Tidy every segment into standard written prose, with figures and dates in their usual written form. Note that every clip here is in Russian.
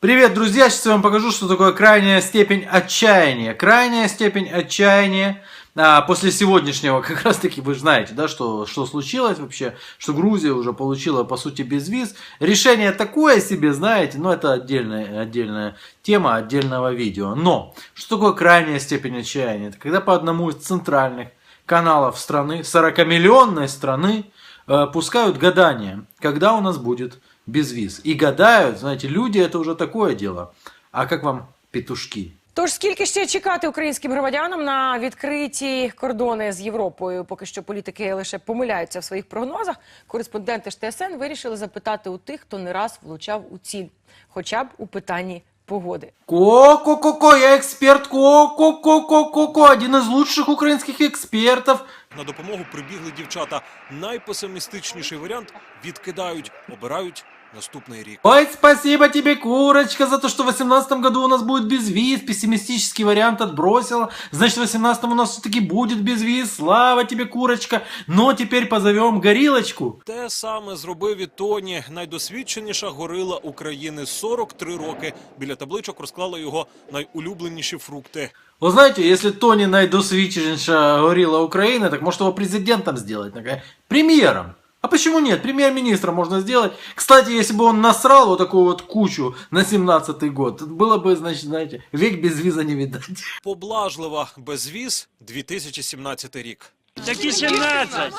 Привет, друзья! Сейчас я вам покажу, что такое крайняя степень отчаяния. Крайняя степень отчаяния после сегодняшнего, как раз таки вы знаете, да, что случилось вообще, что Грузия уже получила, по сути, безвиз. Решение такое себе, знаете, но это отдельная тема отдельного видео. Но, что такое крайняя степень отчаяния? Это когда по одному из центральных каналов страны, 40-миллионной страны, пускают гадания, когда у нас будет безвіз. І гадають, знаєте, люди, это уже такое дело. А как вам петушки? Тож, скільки ще чекати українським громадянам на відкриті кордони з Європою? Поки що політики лише помиляються в своїх прогнозах. Кореспонденти ж ТСН вирішили запитати у тих, хто не раз влучав у ціль. Хоча б у питанні погоди. Ко-ко-ко-ко, я експерт, ко-ко-ко-ко-ко, один із лучших українських експертів. На допомогу прибігли дівчата. Найпесимістичніший варіант відкидають, обирають наступний рік. Ой, спасибо тебе, курочка, за то, что в 2018 году у нас будет безвиз. Пессимистический вариант отбросила. Значит, в 2018 у нас все-таки будет безвиз. Слава тебе, курочка. Но теперь позовем горилочку. Те саме зробив і Тоні. Найдосвідченіша горила України. 43 роки. Біля табличок розклала його найулюбленіші фрукти. Вы знаете, если Тони найдосвидченнейшая горилла Украины, так может его президентом сделать, премьером. А почему нет? Премьер-министра можно сделать. Кстати, если бы он насрал вот такую вот кучу на 17-й год, было бы, значит, знаете, век без виза не видать. Поблажлива безвіз 2017 рік. Таки 17.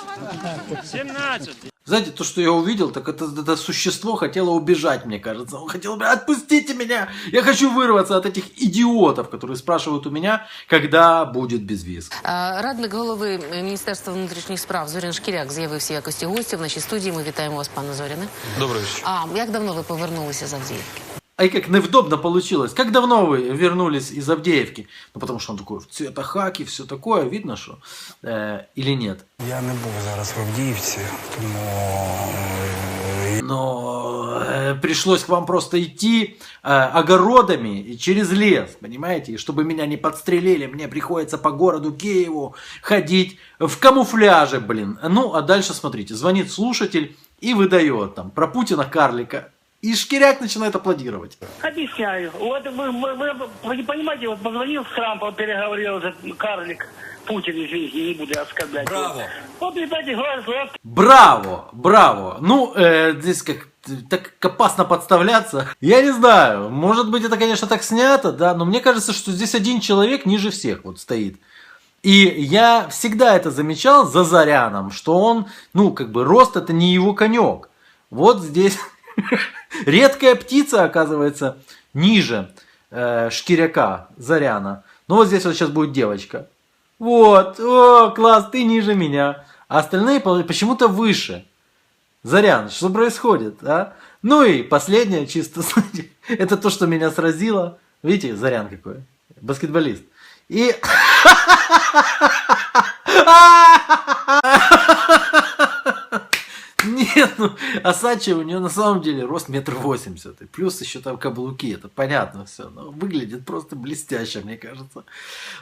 17. Знаете, то, что я увидел, так это существо хотело убежать, мне кажется. Он хотел, отпустите меня, я хочу вырваться от этих идиотов, которые спрашивают у меня, когда будет безвіз. Радник голови Міністерства внутрішніх справ Зорян Шкіряк з'явився в якості гостя в нашій студії. Ми вітаємо вас, пане Зоряне. Добрий вечір. Як давно ви повернулися з Авдіївки? Ай, как невдобно получилось. Как давно вы вернулись из Авдеевки? Ну, потому что он такой в цветохаке, все такое, видно, что или нет? Я не був зараз в Авдіївці, тому... Но пришлось к вам просто идти огородами и через лес, понимаете? И чтобы меня не подстрелили, мне приходится по городу Киеву ходить в камуфляже, блин. Ну, а дальше смотрите, звонит слушатель и выдает там про Путина-карлика. И Шкиряк начинает аплодировать. Объясняю. Вот вы не понимаете, вот позвонил с Трампом, переговорил этот карлик. Путин, извините, не буду оскорблять. Браво! Вот, видите, глаз. Браво, браво. Ну, здесь так опасно подставляться. Я не знаю, может быть это, конечно, так снято, да, но мне кажется, что здесь один человек ниже всех вот стоит. И я всегда это замечал за Зоряном, что он, ну, как бы рост это не его конек. Вот здесь редкая птица, оказывается, ниже Шкиряка, Зоряна. Но вот здесь вот сейчас будет девочка. Вот, о, класс, ты ниже меня. А остальные почему-то выше. Зорян, что происходит, а? Ну и последнее, чисто, это то, что меня сразило. Видите, Зорян какой, баскетболист. И... Нет, ну, Асачи у нее на самом деле рост 1,80 м. И плюс еще там каблуки, это понятно все. Но выглядит просто блестяще, мне кажется.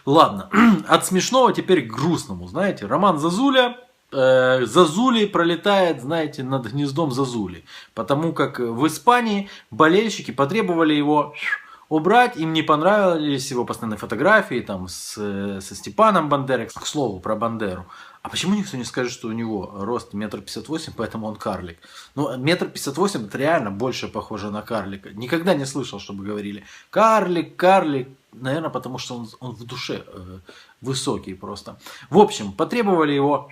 Ладно, от смешного теперь к грустному. Знаете, Роман Зазуля, Зазули пролетает, знаете, над гнездом Зазули. Потому как в Испании болельщики потребовали его убрать, им не понравились его постоянные фотографии там со Степаном Бандерой. К слову про Бандеру. А почему никто не скажет, что у него рост 1,58 м, поэтому он карлик? Ну, 1,58 м это реально больше похоже на карлика. Никогда не слышал, чтобы говорили карлик, карлик. Наверное, потому что он в душе высокий просто. В общем, потребовали его.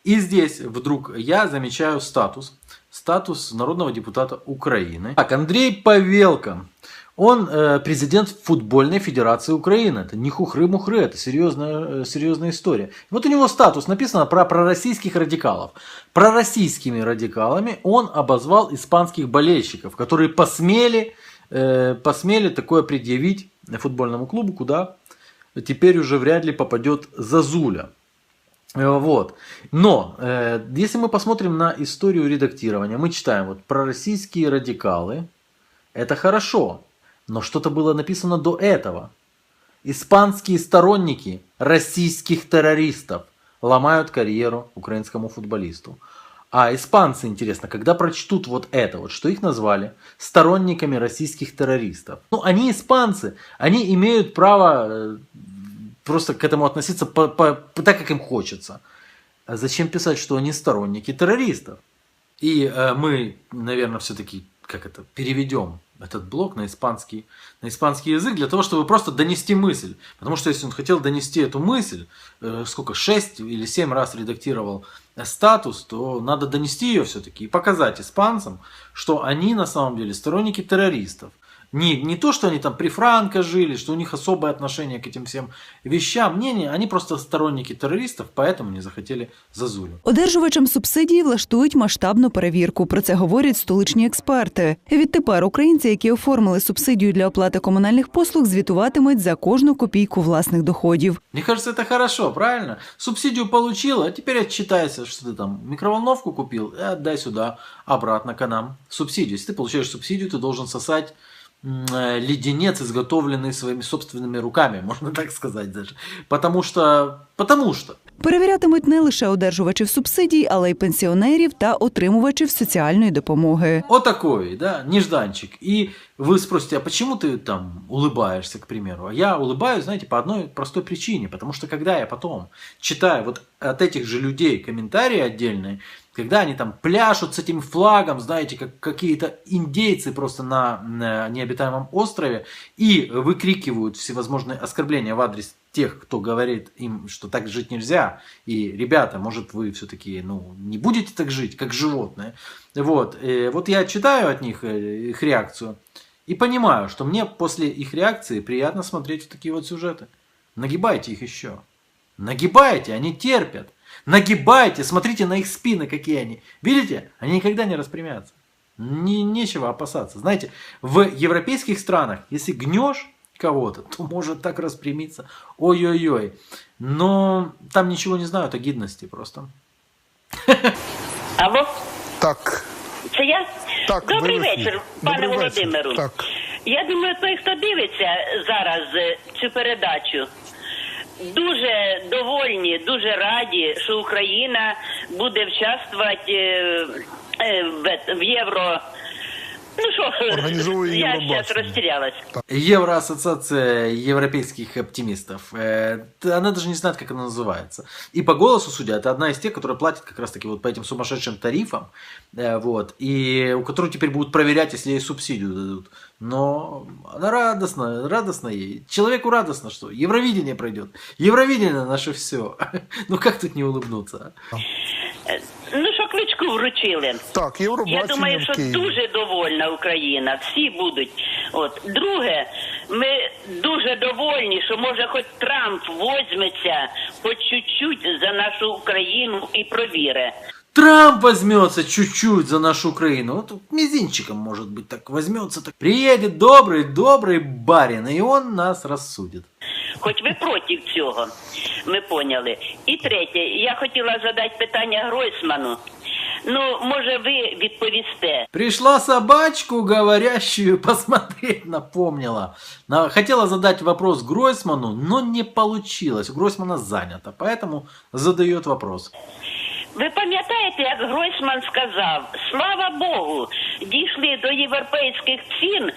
И здесь вдруг я замечаю статус народного депутата Украины. Так, Андрей Павелко. Он президент футбольной федерации Украины. Это не хухры-мухры, это серьезная история. Вот у него статус написано про пророссийских радикалов. Пророссийскими радикалами он обозвал испанских болельщиков, которые посмели такое предъявить футбольному клубу, куда теперь уже вряд ли попадет Зазуля. Вот. Но, если мы посмотрим на историю редактирования, мы читаем вот пророссийские радикалы. Это хорошо. Но что-то было написано до этого. Испанские сторонники российских террористов ломают карьеру украинскому футболисту. А испанцы, интересно, когда прочтут вот это, вот, что их назвали сторонниками российских террористов. Ну, они испанцы, они имеют право просто к этому относиться так, как им хочется. А зачем писать, что они сторонники террористов? И мы, наверное, все-таки переведем этот блог на испанский язык для того, чтобы просто донести мысль. Потому что если он хотел донести эту мысль, 6 или 7 раз редактировал статус, то надо донести ее все-таки и показать испанцам, что они на самом деле сторонники террористов. Не то, что они там при Франко жили, что у них особое отношение к этим всем вещам. Не, они просто сторонники терористів, поэтому не захотели зазулю. Одержувачам субсидії влаштують масштабну перевірку. Про це говорять столичні експерти. Відтепер українці, які оформили субсидію для оплати комунальних послуг, звітуватимуть за кожну копійку власних доходів. Мне кажется, это хорошо, правильно? Субсидию получил, а теперь отчитайся, что ты там микроволновку купил, и отдай сюда, обратно к нам субсидию. Если ты получаешь субсидию, ты должен сосать леденец, изготовленный своими собственными руками, можно так сказать даже. Потому что. Перевірятимуть не лише одержувачів субсидій, але й пенсіонерів та отримувачів соціальної допомоги. Вот такой, да, нежданчик. И вы спросите, а почему ты там улыбаешься, к примеру? А я улыбаюсь, знаете, по одной простой причине. Потому что когда я потом читаю вот от этих же людей комментарии отдельные, когда они там пляшут с этим флагом, знаете, как какие-то индейцы просто на необитаемом острове, и выкрикивают всевозможные оскорбления в адрес тех, кто говорит им, что так жить нельзя, и, ребята, может, вы все-таки не будете так жить, как животные. Вот я читаю от них их реакцию и понимаю, что мне после их реакции приятно смотреть вот такие вот сюжеты. Нагибайте их еще. Нагибайте, они терпят. Нагибайте, смотрите на их спины, какие они. Видите? Они никогда не распрямятся. Нечего опасаться. Знаете, в европейских странах, если гнешь кого-то, то может так распрямиться. Ой-ой-ой. Но там ничего не знают о гидности просто. Алло? Так. Це я? Так, Добрий ви в ефірі. вечір, пане Добрий вечір. Володимиру. Так. Я думаю, той, хто дивиться зараз цю передачу, дуже довольні, дуже раді, що Україна буде участвувати в Євро. Ну що, Організовує я Євробачення. зараз розтерялась. Евроассоциация европейских оптимистов. Она даже не знает, как она называется. И по голосу судя, это одна из тех, которая платит как раз таки вот по этим сумасшедшим тарифам. И у которой теперь будут проверять, если ей субсидию дадут. Но она радостно ей. Человеку радостно, что Евровидение пройдет. Евровидение наше все. Ну как тут не улыбнуться? Ну що, Кличку вручили. Так, Я Євробачення думаю, в що Києві. дуже довольна Україна, всі будуть. Друге, ми дуже довольні, що може хоч Трамп возьметься по чуть-чуть за нашу Україну і провіре. Трамп возьмется чуть-чуть за нашу Украину. Вот мизинчиком, может быть, так возьмется. Так. Приедет добрый барин, и он нас рассудит. Хоч ви проти цього, ми поняли. І третє, я хотіла задати питання Гройсману. Ну, може ви відповісте. Пришла собачку говорящую посмотреть, напомнила. Хотела задать вопрос Гройсману, но не получилось. У Гройсмана занято, поэтому задает вопрос. Ви пам'ятаєте, як Гройсман сказав, слава Богу, дійшли до європейських цін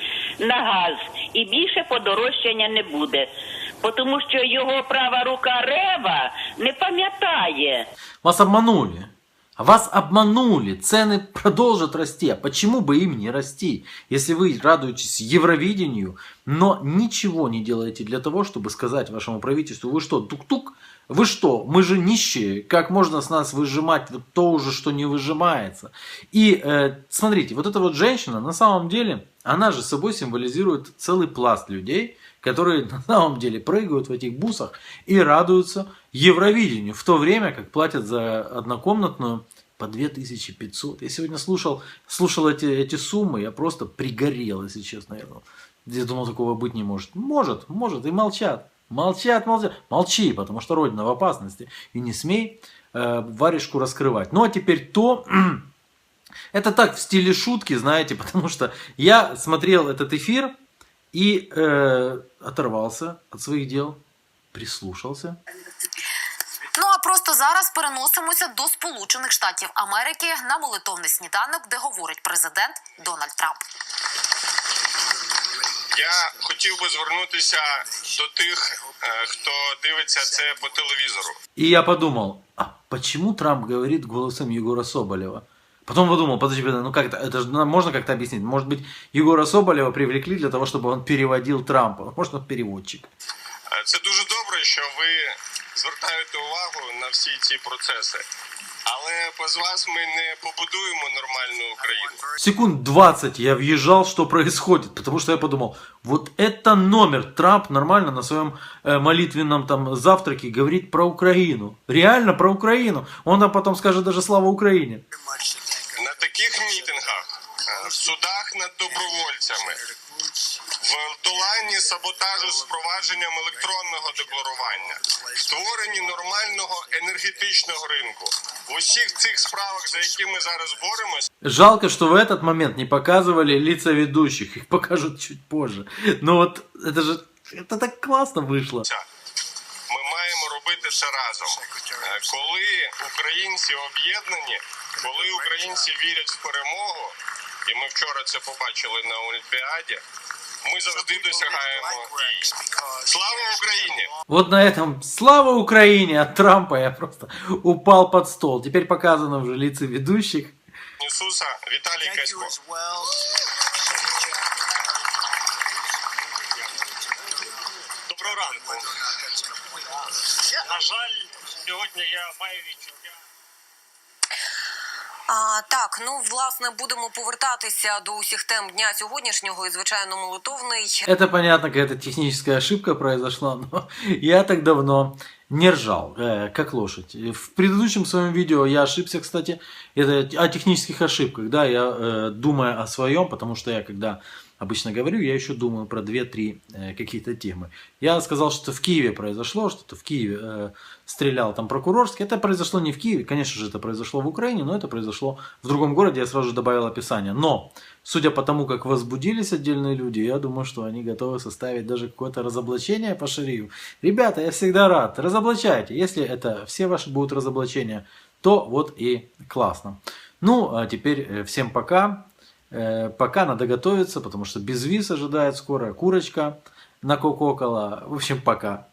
на газ і більше подорожчання не буде. Тому що його права рука Рева не пам'ятає. Вас обманули. Вас обманули. Цены продолжат расти. А почему бы им не расти? Если вы радуетесь Евровидению, но ничего не делаете для того, чтобы сказать вашему правительству, вы что, тук-тук? Вы что, мы же нищие, как можно с нас выжимать вот то уже, что не выжимается? И смотрите, вот эта вот женщина, на самом деле, она же собой символизирует целый пласт людей, которые на самом деле прыгают в этих бусах и радуются Евровидению, в то время как платят за однокомнатную по 2500. Я сегодня слушал эти суммы, я просто пригорел, если честно. Я думал, такого быть не может. Может, и молчат. Молчат. Молчи, потому что Родина в опасности. И не смей варежку раскрывать. Ну, а теперь это так, в стиле шутки, знаете, потому что я смотрел этот эфир и оторвался от своих дел, прислушался. Ну, а просто зараз переносимося до Сполучених Штатів Америки на молитовний сніданок, де говорить президент Дональд Трамп. Я хотів би звернутися до тих, хто дивиться це по телевізору. И я подумал, а почему Трамп говорит голосом Егора Соболева? Потом подумал, подожди, ну как-то, это же можно как-то объяснить. Может быть, Егора Соболева привлекли для того, чтобы он переводил Трампа. Может, он переводчик. Це дуже добре, що ви звертаєте увагу на всі ці процеси. Але без вас ми не побудуємо нормальну Україну. Секунд 20 я въезжал, что происходит, потому что я подумал, вот это номер. Трамп нормально на своем молитвенном там завтраке говорит про Украину. Реально про Украину. Он там потом скажет даже «Слава Украине». На таких мітингах, в судах над добровольцями, в доланні саботажу з впровадженням електронного декларування, в створенні нормального енергетичного ринку. В усіх цих справах, за які ми зараз боремось, Жалко, что в этот момент не показывали лица ведущих. Их покажут чуть позже. Но вот это так классно вышло. ми маємо робити це разом. Коли українці об'єднані, коли українці вірять в перемогу, і ми вчора це побачили на Олімпіаді, ми завжди досягаємо її. Слава Україні! Вот на этом «Слава Украине» от Трампа я просто упал под стол. Теперь показаны уже лица ведущих. Ісуса, Віталій Касько. Доброго ранку. На жаль, сьогодні я маю відчуття. Так, ну, власне, будемо повертатися до усіх тем дня сьогоднішнього і, звичайно, молитовний. Это, понятно, какая-то техническая ошибка произошла, но я так давно не ржал, как лошадь. В предыдущем своем видео я ошибся, кстати, это о технических ошибках, да, я думаю о своем, потому что я, когда обычно говорю, я еще думаю про 2-3 какие-то темы. Я сказал, что в Киеве произошло, что-то в Киеве стрелял там прокурорский. Это произошло не в Киеве, конечно же, это произошло в Украине, но это произошло в другом городе, я сразу же добавил описание. Но, судя по тому, как возбудились отдельные люди, я думаю, что они готовы составить даже какое-то разоблачение по шарию. Ребята, я всегда рад, разоблачайте. Если это все ваши будут разоблачения, то вот и классно. Ну, а теперь всем пока. Пока надо готовиться, потому что безвиз ожидает скоро, курочка накококала. В общем, пока.